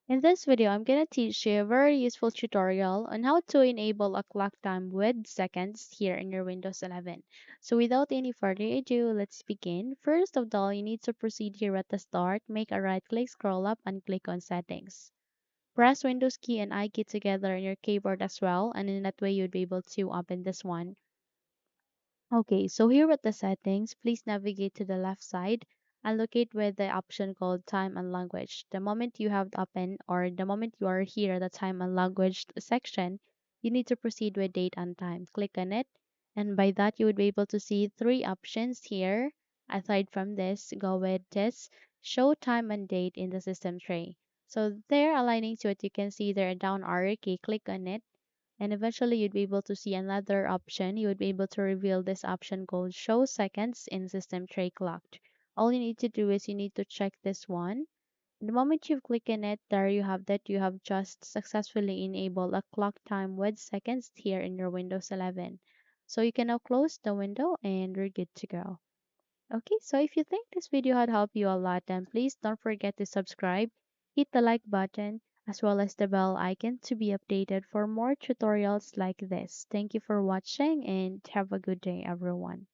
In this video, I'm going to teach you a very useful tutorial on how to enable a clock time with seconds here in your Windows 11. So without any further ado, let's begin. First of all, you need to proceed here at the start, make a right click, scroll up and click on settings. Press Windows key and I key together on your keyboard as well, and in that way you'd be able to open this one. Okay, so here at the settings, please navigate to the left side and locate with the option called time and language. The moment you have it open or the moment you are here at the time and language section, you need to proceed with date and time. Click on it, and by that you would be able to see three options here. Aside from this, go with this show time and date in the system tray. So there aligning to it, you can see there a down arrow key, click on it and eventually you'd be able to see another option. You would be able to reveal this option called show seconds in system tray clocked. All you need to do is you need to check this one. The moment you click on it, there you have that you have just successfully enabled a clock time with seconds here in your Windows 11. So you can now close the window and you're good to go. Okay, so if you think this video had helped you a lot, then please don't forget to subscribe, hit the like button, as well as the bell icon to be updated for more tutorials like this. Thank you for watching and have a good day, everyone.